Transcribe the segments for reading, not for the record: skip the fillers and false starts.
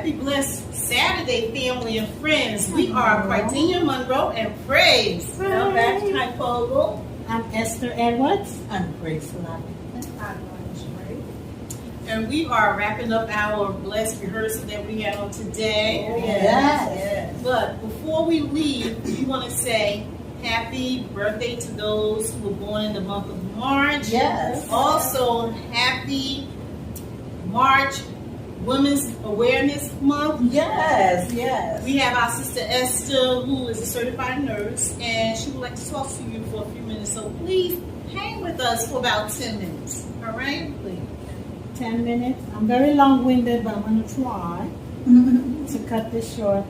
happy, blessed Saturday, family and friends. We are Cardinia Monroe and Praise. I'm Vashti Fogel. I'm Esther Edwards. I'm Grace Love. And we are wrapping up our blessed rehearsal that we had on today. Oh, yes. But before we leave, we want to say happy birthday to those who were born in the month of March. Yes. Also, happy March Women's Awareness Month. Yes, yes. We have our sister Esther, who is a certified nurse, and she would like to talk to you for a few minutes. So please hang with us for about 10 minutes. All right? Please. 10 minutes. I'm very long-winded, but I'm going to try to cut this short.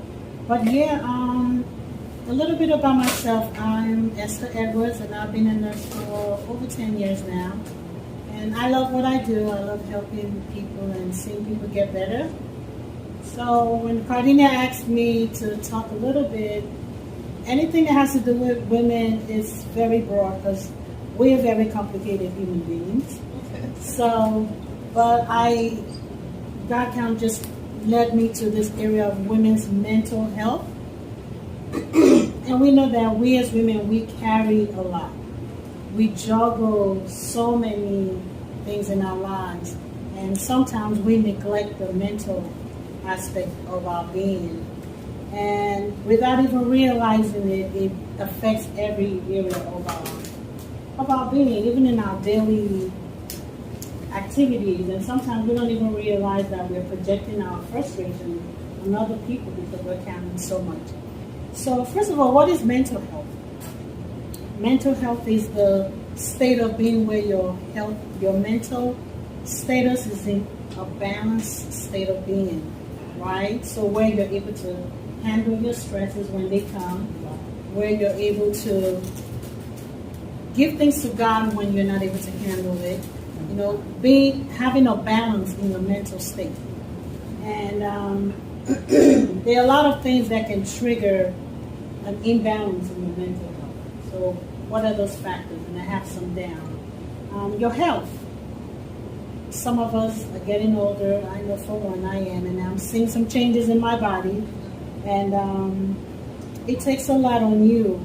But yeah, a little bit about myself. I'm Esther Edwards, and I've been a nurse for over 10 years now. And I love what I do. I love helping people and seeing people get better. So when Cardinia asked me to talk a little bit, anything that has to do with women is very broad because we are very complicated human beings. So, but God kind of just led me to this area of women's mental health. And we know that we as women, we carry a lot. We juggle so many things in our lives, and sometimes we neglect the mental aspect of our being. And without even realizing it, it affects every area of our being, even in our daily activities. And sometimes we don't even realize that we're projecting our frustration on other people because we're carrying so much. So first of all, what is mental health? Mental health is the state of being where your mental status is in a balanced state of being, right? So where you're able to handle your stresses when they come, where you're able to give things to God when you're not able to handle it, having a balance in your mental state. And there are a lot of things that can trigger an imbalance in your mental health. So what are those factors? And I have some down. Your health. Some of us are getting older. I know for one I am, and I'm seeing some changes in my body. And it takes a lot on you.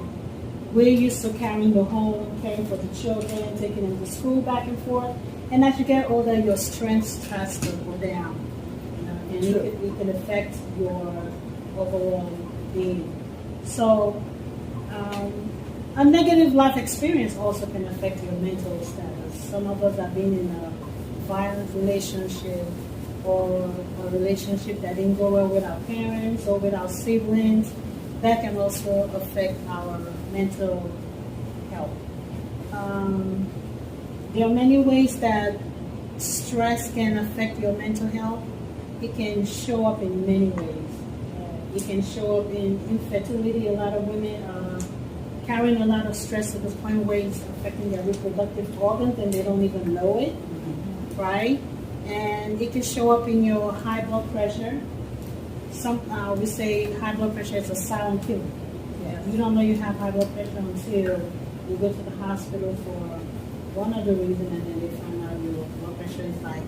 We're used to carrying the home, caring for the children, taking them to school back and forth. And as you get older, your strength starts to go down. And it can affect your overall being. So a negative life experience also can affect your mental status. Some of us have been in a violent relationship or a relationship that didn't go well with our parents or with our siblings. That can also affect our mental health. There are many ways that stress can affect your mental health. It can show up in many ways. It can show up in infertility. A lot of women are carrying a lot of stress to the point where it's affecting their reproductive organs and they don't even know it, right? And it can show up in your high blood pressure. We say high blood pressure is a silent killer. Yeah. You don't know you have high blood pressure until you go to the hospital for one other reason, and then they find out your blood pressure is like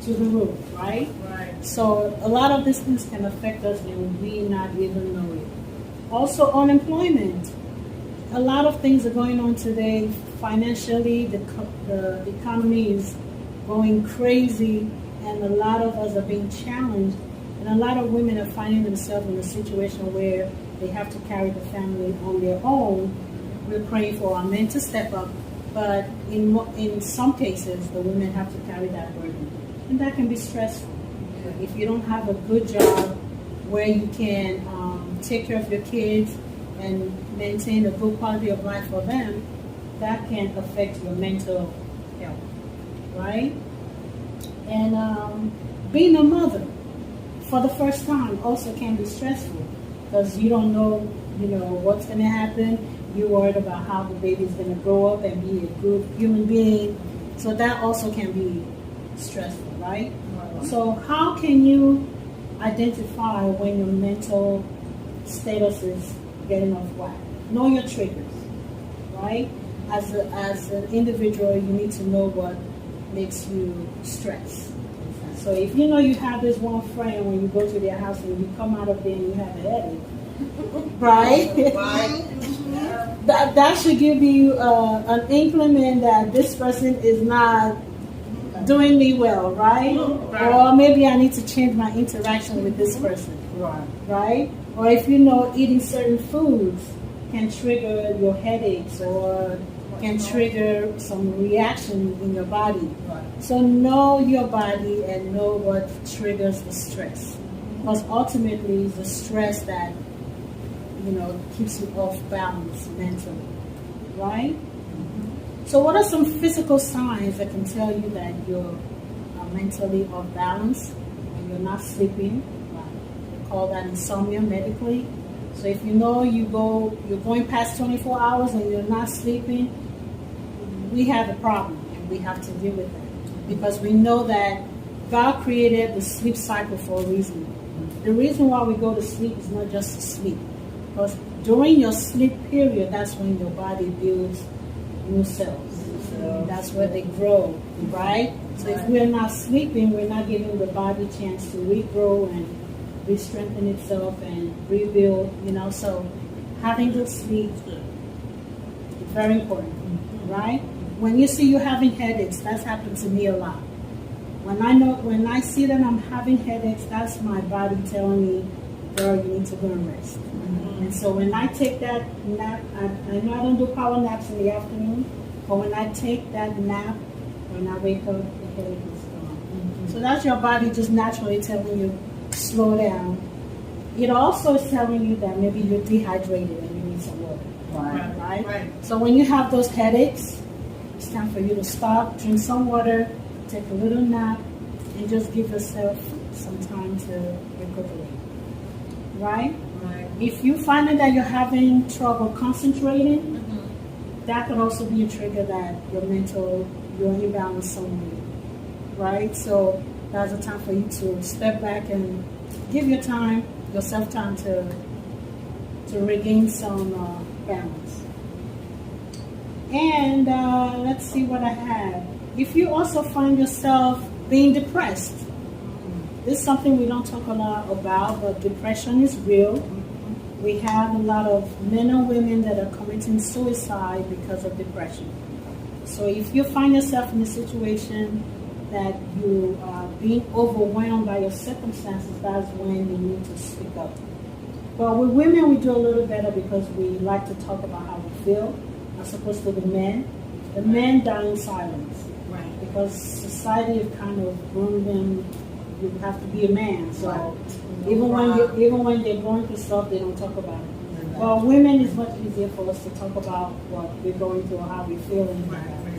to the roof, right? Right. So a lot of these things can affect us and we not even know it. Also unemployment. A lot of things are going on today. Financially, the economy is going crazy, and a lot of us are being challenged. And a lot of women are finding themselves in a situation where they have to carry the family on their own. We're praying for our men to step up, but in some cases, the women have to carry that burden. And that can be stressful. If you don't have a good job where you can take care of your kids and maintain a good quality of life for them, that can affect your mental health, right? And being a mother for the first time also can be stressful because you don't know, what's going to happen. You're worried about how the baby's going to grow up and be a good human being. So that also can be stressful, right? So how can you identify when your mental status is getting off whack? Know your triggers, right? As an individual, you need to know what makes you stress. So if you know you have this one friend when you go to their house and you come out of there and you have a headache, right? Right. That should give you an inkling that this person is not doing me well, right? Right. Or maybe I need to change my interaction with this person, Right. right? Or if you know eating certain foods can trigger your headaches or can trigger some reaction in your body. Right. So know your body and know what triggers the stress. Because ultimately it's the stress that, keeps you off balance mentally, right? So what are some physical signs that can tell you that you're mentally off balance and you're not sleeping? They call that insomnia medically. So if you know you're going past 24 hours and you're not sleeping, we have a problem and we have to deal with that. Because we know that God created the sleep cycle for a reason. The reason why we go to sleep is not just to sleep. Because during your sleep period, that's when your body builds new cells. That's where they grow, right? So if we're not sleeping, we're not giving the body a chance to regrow and re-strengthen itself and rebuild, So having good sleep is very important, right? When you see you having headaches, that's happened to me a lot. When I see that I'm having headaches, that's my body telling me, girl, you need to go and rest. And so when I take that nap, I know I don't do power naps in the afternoon, but when I take that nap, when I wake up, the headache is gone. So that's your body just naturally telling you, slow down. It also is telling you that maybe you're dehydrated and you need some water. Right? So when you have those headaches, it's time for you to stop, drink some water, take a little nap, and just give yourself some time to recuperate. Right? If you find that you're having trouble concentrating, that could also be a trigger that you're imbalanced somewhere. Right? So that's a time for you to step back and give yourself time to regain some balance. And let's see what I have. If you also find yourself being depressed, this is something we don't talk a lot about, but depression is real. We have a lot of men and women that are committing suicide because of depression. So if you find yourself in a situation that you are being overwhelmed by your circumstances, that's when you need to speak up. But with women, we do a little better because we like to talk about how we feel, as opposed to the men. The men die in silence. Right. Because society has kind of groomed them, you have to be a man. So even when they're going through stuff, they don't talk about it. Well, women, it's much easier for us to talk about what we're going through or how we're feeling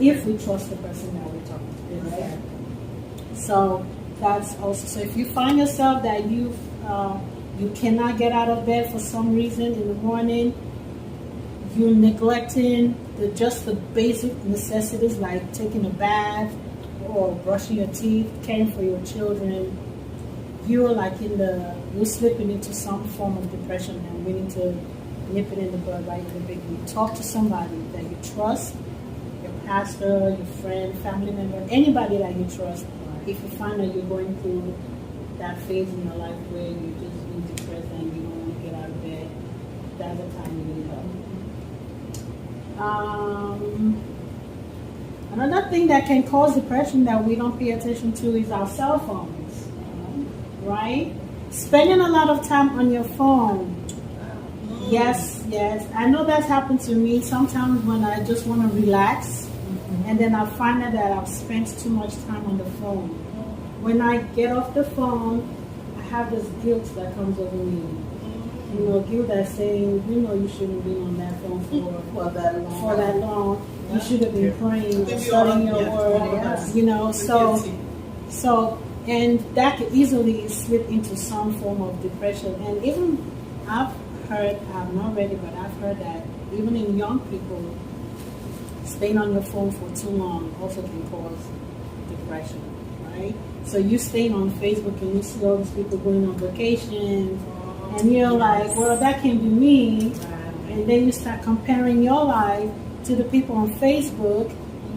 if we trust the person that we're talking to. Right? So that's also, so if you find yourself that you cannot get out of bed for some reason in the morning, you're neglecting just the basic necessities like taking a bath or brushing your teeth, caring for your children, you're slipping into some form of depression and we need to nip it in the bud right in the beginning. Talk to somebody that you trust, your pastor, your friend, family member, anybody that you trust. If you find that you're going through that phase in your life where you just need depressed and you don't want to get out of bed, that's the time you need help. Another thing that can cause depression that we don't pay attention to is our cell phones, right? Spending a lot of time on your phone. Yes. I know that's happened to me sometimes when I just want to relax, and then I find out that I've spent too much time on the phone. When I get off the phone, I have this guilt that comes over me. Guilt that's saying, you shouldn't be on that phone for that long. You should have been praying or studying your word. So and that could easily slip into some form of depression. And even I've heard that even in young people, staying on your phone for too long also can cause depression, right? So you staying on Facebook and you see all these people going on vacations, and you're like, well, that can be me. And then you start comparing your life to the people on Facebook,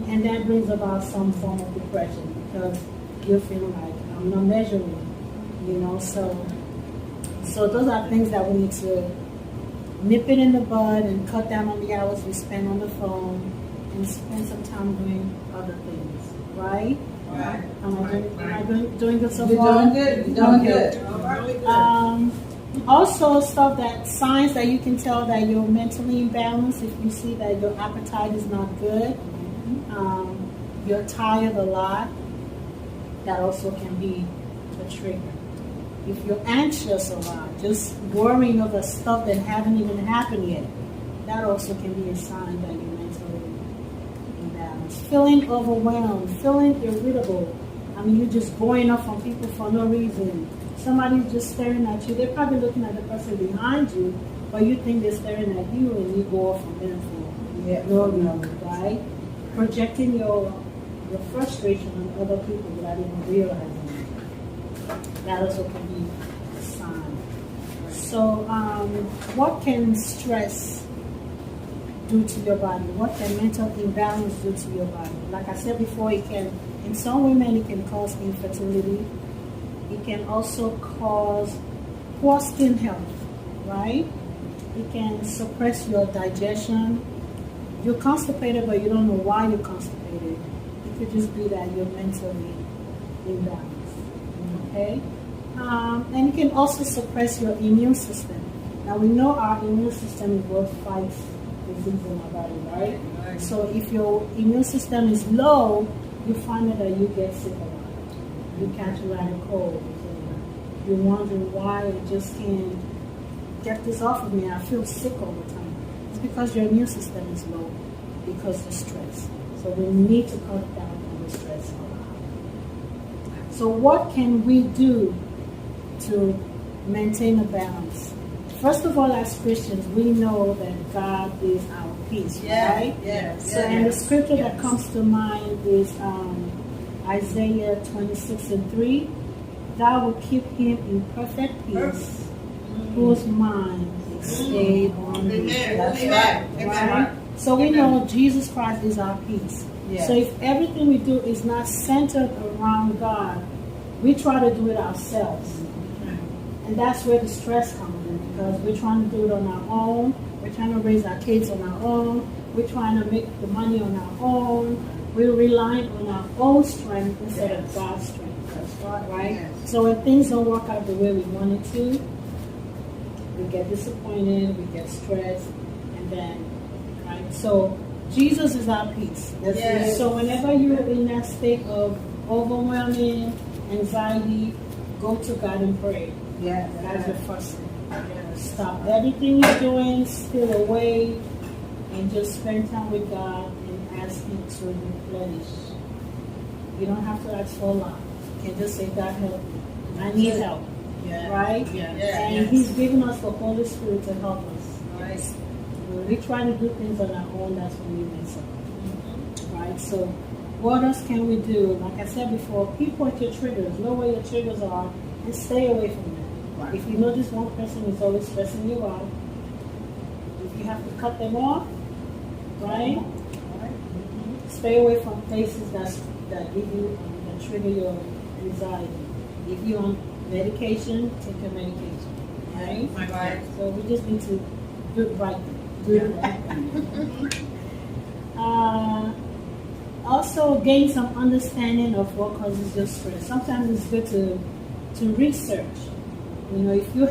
and that brings about some form of depression because you're feeling like I'm not measuring, you know. So those are things that we need to nip it in the bud and cut down on the hours we spend on the phone and spend some time doing other things, right? Right. Am I doing good so You're far? doing good. You're doing Okay. good. All right. Also, stuff that signs that you can tell that you're mentally imbalanced. If you see that your appetite is not good, you're tired a lot, that also can be a trigger. If you're anxious a lot, just worrying over stuff that haven't even happened yet, that also can be a sign that you're mentally imbalanced. Feeling overwhelmed, feeling irritable. I mean, you're just going off on people for no reason. Somebody's just staring at you. They're probably looking at the person behind you, but you think they're staring at you, and you go off on them for no reason, right? Projecting your frustration on other people without even realizing it. That also can be a sign. So, what can stress do to your body? What can mental imbalance do to your body? Like I said before, it can, in some women, it can cause infertility. It can also cause poor skin health, right? It can suppress your digestion. You're constipated, but you don't know why you're constipated. It could just be that you're mentally imbalanced, okay? And it can also suppress your immune system. Now, we know our immune system is what fights disease in our body, right? So if your immune system is low, you find that you get sick a lot. You catch a lot of colds. You're wondering why I just can't get this off of me. I feel sick all the time. It's because your immune system is low because of stress. So we need to cut down on the stress a lot. So what can we do to maintain a balance? First of all, as Christians, we know that God is our peace, right? Yes. So, and the scripture that comes to mind is Isaiah 26:3. God will keep him in perfect peace, whose mind is stayed on thee. That's Amen. Right? So we know Jesus Christ is our peace. Yes. So if everything we do is not centered around God, we try to do it ourselves. And that's where the stress comes in, because we're trying to do it on our own. We're trying to raise our kids on our own. We're trying to make the money on our own. We're relying on our own strength instead of God's strength. Right? Yes. So when things don't work out the way we want it to, we get disappointed, we get stressed, and then, right? So Jesus is our peace. Yes. So whenever you're in that state of overwhelming anxiety, go to God and pray. Yes. That's the first thing. Stop everything you're doing, steal away, and just spend time with God and ask Him to replenish. You don't have to ask for a lot. You can just say, God help me. I need help. Yeah. Right? Yeah. And He's given us the Holy Spirit to help us. Right. When we try to do things on our own, that's when we mess up. Right? So what else can we do? Like I said before, pinpoint your triggers. Know where your triggers are and stay away from them. Right. If you notice one person is always stressing you out, if you have to cut them off, right? Stay away from places that give you, that trigger your anxiety. If you're on medication, take your medication, right? Right. So we just need to do it right. Do it right. Also gain some understanding of what causes your stress. Sometimes it's good to research. You know, if you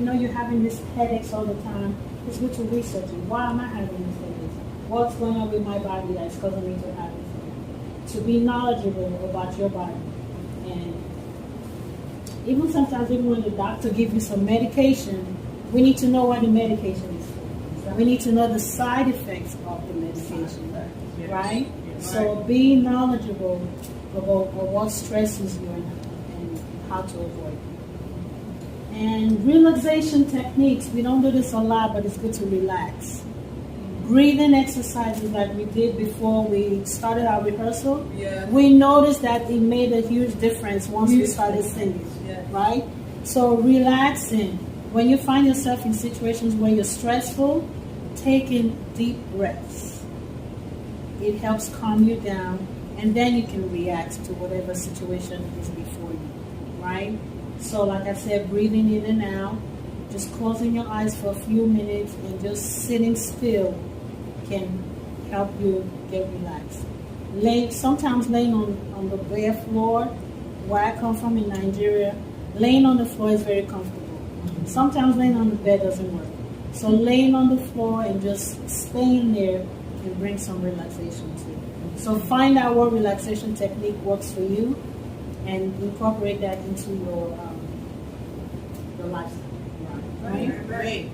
know you're having these headaches all the time, it's good to research it. Why am I having these headaches? What's going on with my body that's causing me to have this? To be knowledgeable about your body. And even sometimes, even when the doctor gives you some medication, we need to know what the medication is for. We need to know the side effects of the medication, right? So be knowledgeable about what stresses you and how to avoid it. And relaxation techniques, we don't do this a lot, but it's good to relax. Breathing exercises like we did before we started our rehearsal, we noticed that it made a huge difference once we started singing, right? So relaxing. When you find yourself in situations where you're stressful, taking deep breaths. It helps calm you down and then you can react to whatever situation is before you, right? So like I said, breathing in and out, just closing your eyes for a few minutes and just sitting still can help you get relaxed. Sometimes laying on the bare floor, where I come from in Nigeria, laying on the floor is very comfortable. Sometimes laying on the bed doesn't work. So laying on the floor and just staying there can bring some relaxation too. So find out what relaxation technique works for you and incorporate that into your lifestyle. Right? Great.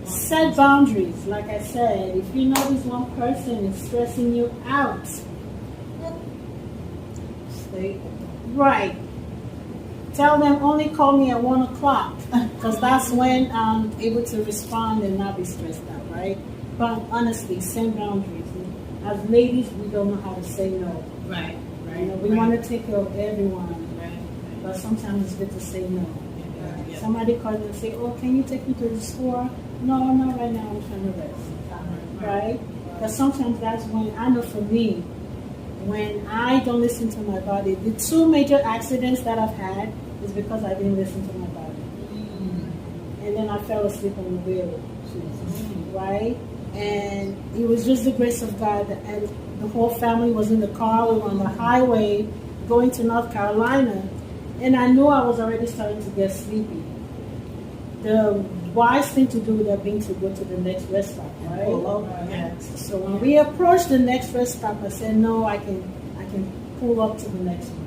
Set boundaries. Like I said, if you notice one person is stressing you out, stay right. Tell them only call me at 1 o'clock because that's when I'm able to respond and not be stressed out, right? But honestly, set boundaries. As ladies, we don't know how to say no. Right. You know, we want to take care of everyone, Right. but sometimes it's good to say no. Yeah. Somebody calls and say, "Oh, can you take me to the store?" No, not right now. I'm trying to rest. Right? Because sometimes that's when I know for me, when I don't listen to my body, the 2 major accidents that I've had is because I didn't listen to my body, and then I fell asleep on the wheel. Right? And it was just the grace of God, and the whole family was in the car. We were on the highway going to North Carolina, and I knew I was already starting to get sleepy. The wise thing to do would have been to go to the next rest stop, right? So when we approached the next rest stop, I said, "No, I can pull up to the next one."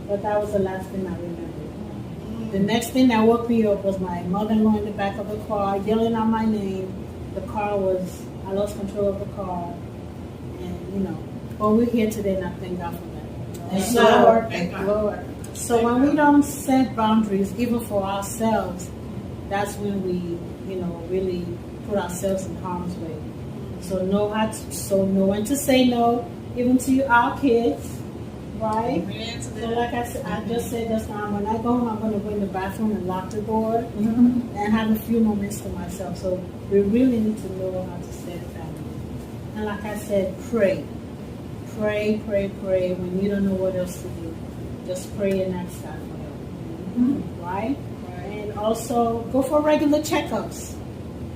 But that was the last thing I remembered. The next thing that woke me up was my mother-in-law in the back of the car yelling out my name. I lost control of the car, and but we're here today, and I thank God for that. Thank God. Lord. So when we don't set boundaries, even for ourselves, that's when we, really put ourselves in harm's way. So know when to say no, even to our kids, right? So like I just said just now, when I go home, I'm going to go in the bathroom and lock the door and have a few moments to myself. So we really need to know how to set boundaries. And like I said, pray. Pray when you don't know what else to do. Just pray and ask God for help. Right? And also go for regular checkups.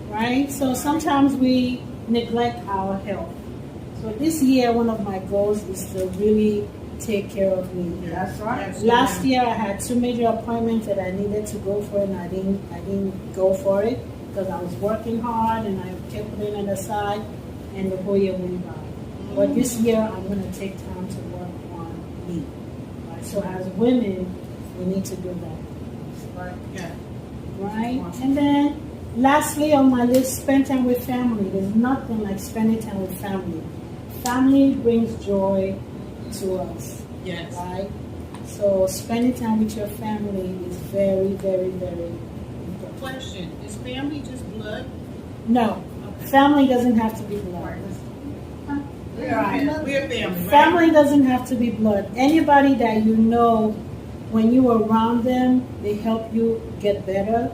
Right? So sometimes we neglect our health. So this year, one of my goals is to really take care of me. That's right. Last year, I had 2 major appointments that I needed to go for, and I didn't go for it because I was working hard and I kept putting it aside, and the whole year went by. But this year, I'm going to take time to work on me. Right? So as women, we need to do that. Right? And then, lastly on my list, spend time with family. There's nothing like spending time with family. Family brings joy to us. Yes. Right? So spending time with your family is very, very, very important. Question: is family just blood? No. Family doesn't have to be blood. We're family. Right? Family doesn't have to be blood. Anybody that you know, when you are around them, they help you get better.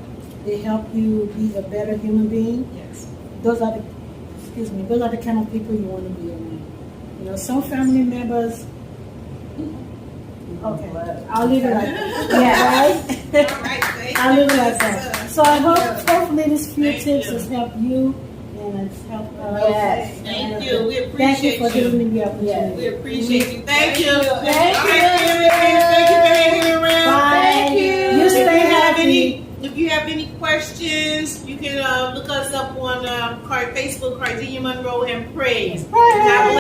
They help you be a better human being. Yes. Those are the kind of people you want to be around. Some family members. Okay, I'll leave it like that. Yeah, right? All right. I'll leave it like that. So I hopefully these few tips has helped you and it's helped us. Yes. Thank you. We appreciate Thank you for giving me the opportunity. We appreciate you. Thank you. Thank you. Thank you for hanging around. Bye. Thank you. You stay happy. If you have any questions, you can look us up on Facebook, Cardelia Monroe and Praise. Praise. God bless.